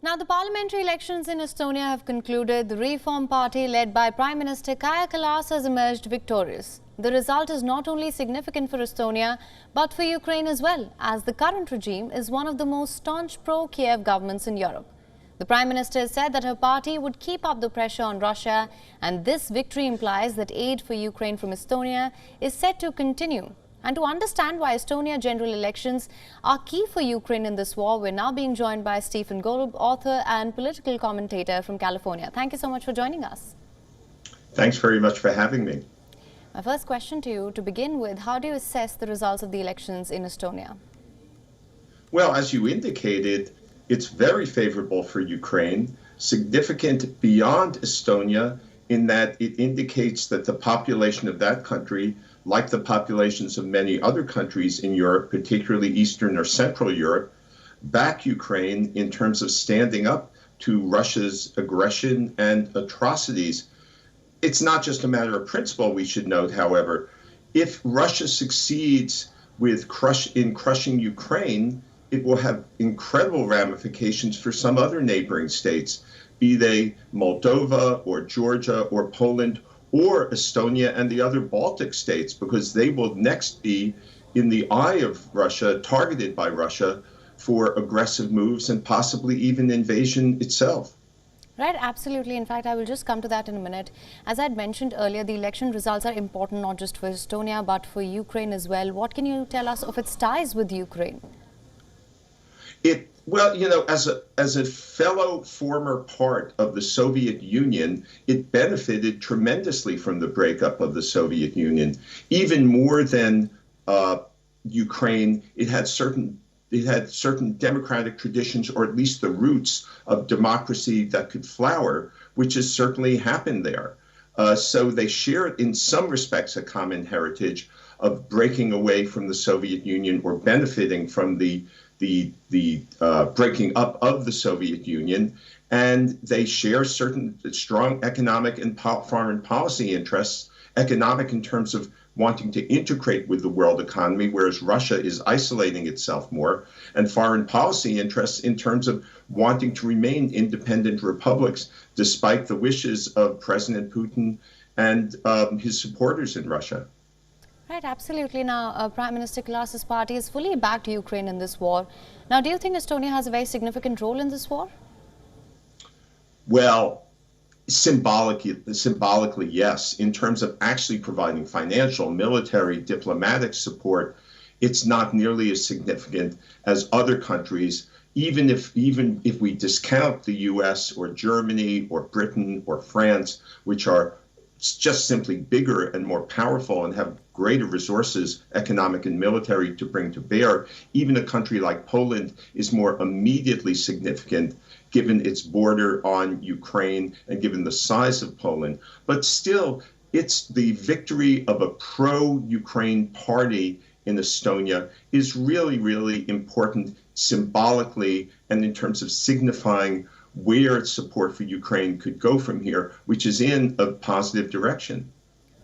Now, the parliamentary elections in Estonia have concluded. The Reform Party, led by Prime Minister Kaja Kallas, has emerged victorious. The result is not only significant for Estonia, but for Ukraine as well, as the current regime is one of the most staunch pro-Kiev governments in Europe. The Prime Minister said that her party would keep up the pressure on Russia, and this victory implies that aid for Ukraine from Estonia is set to continue. And to understand why Estonia general elections are key for Ukraine in this war, we're now being joined by Stephen Golub, author and political commentator from California. Thank you so much for joining us. Thanks very much for having me. My first question to you, to begin with, how do you assess the results of the elections in Estonia? Well, as you indicated, it's very favorable for Ukraine, significant beyond Estonia in that it indicates that the population of that country, like the populations of many other countries in Europe, particularly Eastern or Central Europe, back Ukraine in terms of standing up to Russia's aggression and atrocities. It's not just a matter of principle, we should note, however. If Russia succeeds in crushing Ukraine, it will have incredible ramifications for some other neighboring states, be they Moldova or Georgia or Poland or Estonia and the other Baltic states, because they will next be in the eye of Russia, targeted by Russia for aggressive moves and possibly even invasion itself. Right, absolutely. In fact, I will just come to that in a minute. As I had mentioned earlier, the election results are important not just for Estonia, but for Ukraine as well. What can you tell us of its ties with Ukraine? Well, you know, as a fellow former part of the Soviet Union, it benefited tremendously from the breakup of the Soviet Union. Even more than Ukraine, it had certain democratic traditions, or at least the roots of democracy that could flower, which has certainly happened there. So they share, in some respects, a common heritage of breaking away from the Soviet Union or benefiting from the breaking up of the Soviet Union, and they share certain strong economic and foreign policy interests, economic in terms of wanting to integrate with the world economy, whereas Russia is isolating itself more, and foreign policy interests in terms of wanting to remain independent republics, despite the wishes of President Putin and his supporters in Russia. Right, absolutely. Now, Prime Minister Kallas's party is fully backed Ukraine in this war. Now, do you think Estonia has a very significant role in this war? Well, symbolically, yes. In terms of actually providing financial, military, diplomatic support, it's not nearly as significant as other countries, even if we discount the US or Germany or Britain or France, which are just simply bigger and more powerful and have greater resources, economic and military, to bring to bear. Even a country like Poland is more immediately significant given its border on Ukraine and given the size of Poland. But still, it's the victory of a pro-Ukraine party in Estonia is really, really important symbolically and in terms of signifying where its support for Ukraine could go from here, which is in a positive direction.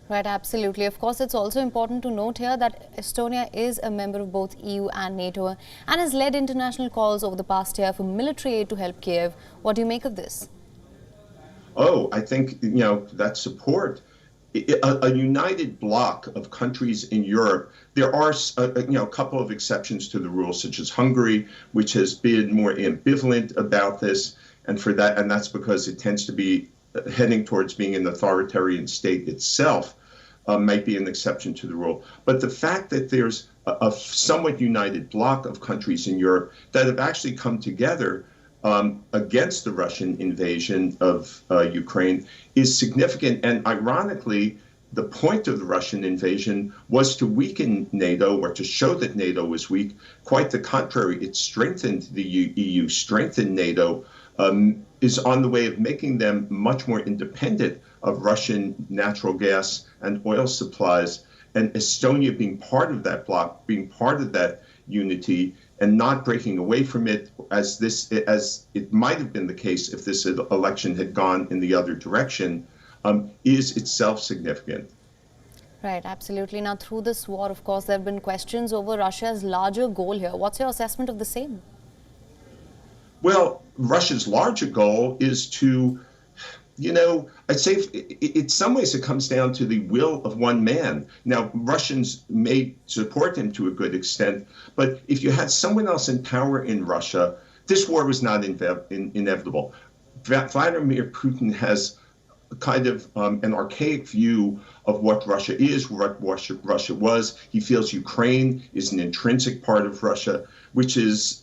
Right, absolutely. Of course, it's also important to note here that Estonia is a member of both EU and NATO and has led international calls over the past year for military aid to help Kiev. What do you make of this? Oh, I think, you know, that support, a united bloc of countries in Europe. There are, a couple of exceptions to the rule, such as Hungary, which has been more ambivalent about this. And that's because it tends to be heading towards being an authoritarian state itself, might be an exception to the rule. But the fact that there's a somewhat united bloc of countries in Europe that have actually come together against the Russian invasion of Ukraine is significant. And ironically, the point of the Russian invasion was to weaken NATO, or to show that NATO was weak. Quite the contrary, it strengthened the EU, strengthened NATO, is on the way of making them much more independent of Russian natural gas and oil supplies. And Estonia being part of that bloc, being part of that unity, and not breaking away from it as it might have been the case if this election had gone in the other direction, is itself significant. Right, absolutely. Now, through this war, of course, there have been questions over Russia's larger goal here. What's your assessment of the same? Well, Russia's larger goal is to, I'd say in some ways it comes down to the will of one man. Now, Russians may support him to a good extent, but if you had someone else in power in Russia, this war was not inevitable. Vladimir Putin has kind of an archaic view of what Russia is, what Russia was. He feels Ukraine is an intrinsic part of Russia, which is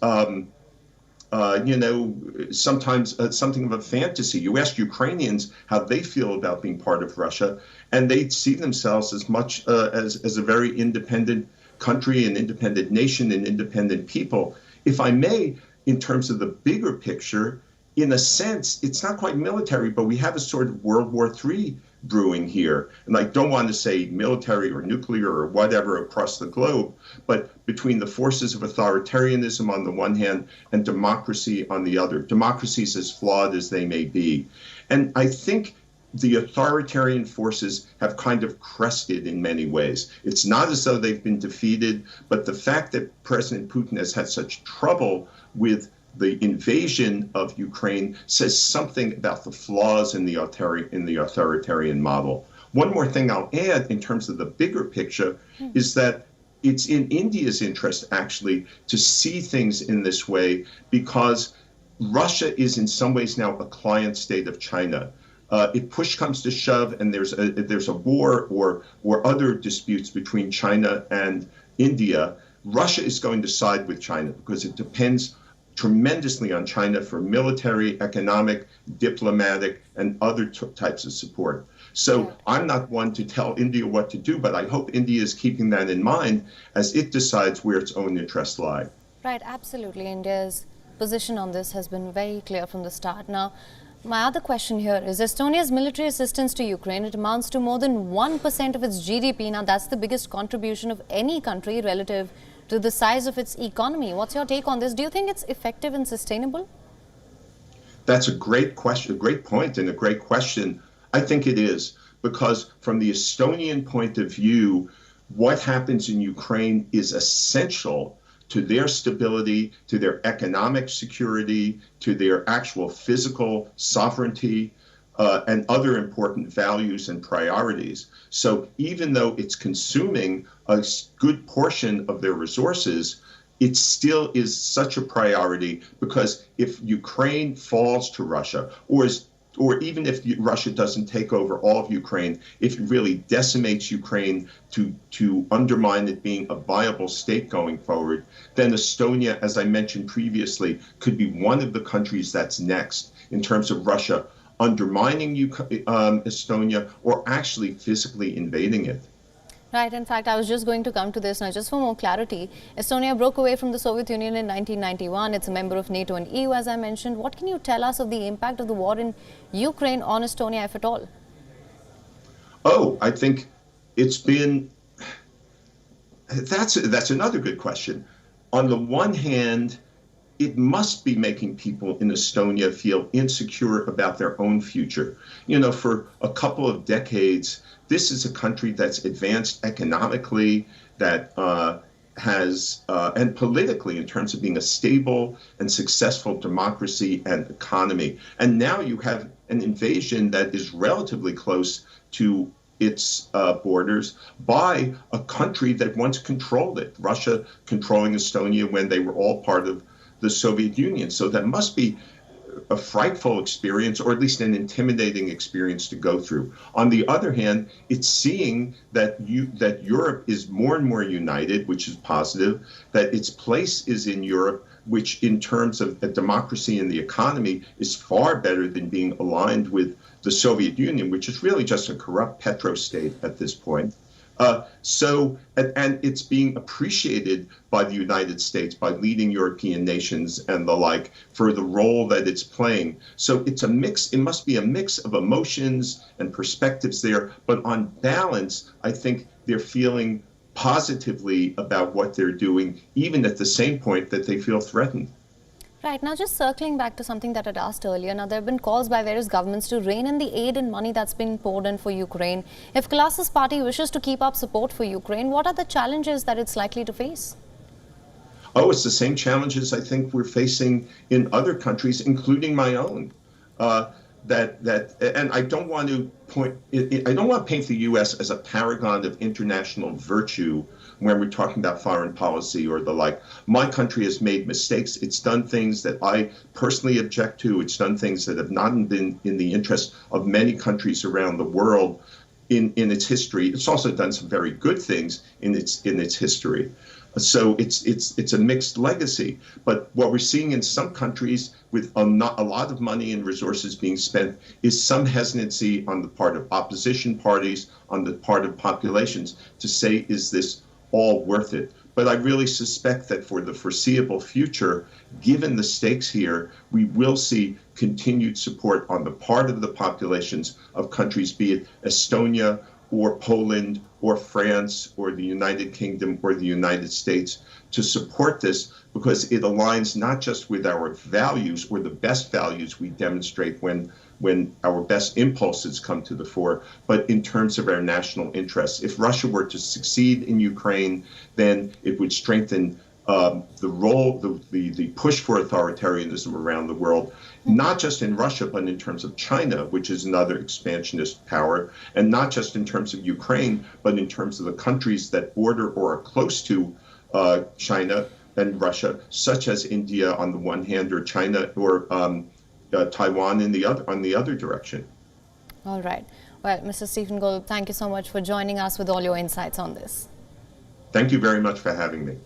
sometimes something of a fantasy. You ask Ukrainians how they feel about being part of Russia, and they see themselves as much as a very independent country, an independent nation, an independent people. If I may, in terms of the bigger picture, in a sense, it's not quite military, but we have a sort of World War III brewing here. And I don't want to say military or nuclear or whatever across the globe, but between the forces of authoritarianism on the one hand and democracy on the other, democracies as flawed as they may be. And I think the authoritarian forces have kind of crested in many ways. It's not as though they've been defeated, but the fact that President Putin has had such trouble with the invasion of Ukraine says something about the flaws in the authoritarian model. One more thing I'll add in terms of the bigger picture is that it's in India's interest, actually, to see things in this way because Russia is in some ways now a client state of China. If push comes to shove and there's a war or other disputes between China and India, Russia is going to side with China because it depends tremendously on China for military, economic, diplomatic, and other types of support. So I'm not one to tell India what to do, but I hope India is keeping that in mind as it decides where its own interests lie. Right, absolutely. India's position on this has been very clear from the start. Now, my other question here is Estonia's military assistance to Ukraine, it amounts to more than 1% of its GDP. Now, that's the biggest contribution of any country relative to the size of its economy. What's your take on this? Do you think it's effective and sustainable? That's a great question, a great point, and a great question. I think it is, because from the Estonian point of view, what happens in Ukraine is essential to their stability, to their economic security, to their actual physical sovereignty, and other important values and priorities. So even though it's consuming a good portion of their resources, it still is such a priority because if Ukraine falls to Russia, or even if Russia doesn't take over all of Ukraine, if it really decimates Ukraine to undermine it being a viable state going forward, then Estonia, as I mentioned previously, could be one of the countries that's next in terms of Russia undermining Estonia or actually physically invading it. Right. In fact, I was just going to come to this now. Just for more clarity, Estonia broke away from the Soviet Union in 1991. It's a member of NATO and EU, as I mentioned. What can you tell us of the impact of the war in Ukraine on Estonia, if at all? Oh, I think it's been, that's another good question. On the one hand, it must be making people in Estonia feel insecure about their own future. For a couple of decades, this is a country that's advanced economically, that has, and politically in terms of being a stable and successful democracy and economy. And now you have an invasion that is relatively close to its borders by a country that once controlled it, Russia controlling Estonia when they were all part of the Soviet Union. So that must be a frightful experience, or at least an intimidating experience to go through. On the other hand, it's seeing that Europe is more and more united, which is positive, that its place is in Europe, which in terms of a democracy and the economy is far better than being aligned with the Soviet Union, which is really just a corrupt petrostate at this point. And it's being appreciated by the United States, by leading European nations and the like, for the role that it's playing. So it's a mix, it must be a mix of emotions and perspectives there. But on balance, I think they're feeling positively about what they're doing, even at the same point that they feel threatened. Right. Now, just circling back to something that I'd asked earlier. Now, there have been calls by various governments to rein in the aid and money that's been poured in for Ukraine. If Kalas's party wishes to keep up support for Ukraine, what are the challenges that it's likely to face? Oh, it's the same challenges I think we're facing in other countries, including my own. Uh, and I don't want to I don't want to paint the U.S. as a paragon of international virtue when we're talking about foreign policy or the like. My country has made mistakes. It's done things that I personally object to. It's done things that have not been in the interest of many countries around the world in its history. It's also done some very good things in its history. So it's a mixed legacy. But what we're seeing in some countries with a lot of money and resources being spent is some hesitancy on the part of opposition parties, on the part of populations to say, is this all worth it? But I really suspect that for the foreseeable future, given the stakes here, we will see continued support on the part of the populations of countries, be it Estonia or Poland or France or the United Kingdom or the United States, to support this, because it aligns not just with our values or the best values we demonstrate when our best impulses come to the fore, but in terms of our national interests. If Russia were to succeed in Ukraine, then it would strengthen the push for authoritarianism around the world, not just in Russia, but in terms of China, which is another expansionist power, and not just in terms of Ukraine, but in terms of the countries that border or are close to China and Russia, such as India on the one hand, or China or Taiwan on the other direction. All right. Well, Mr. Stephen Gold, thank you so much for joining us with all your insights on this. Thank you very much for having me.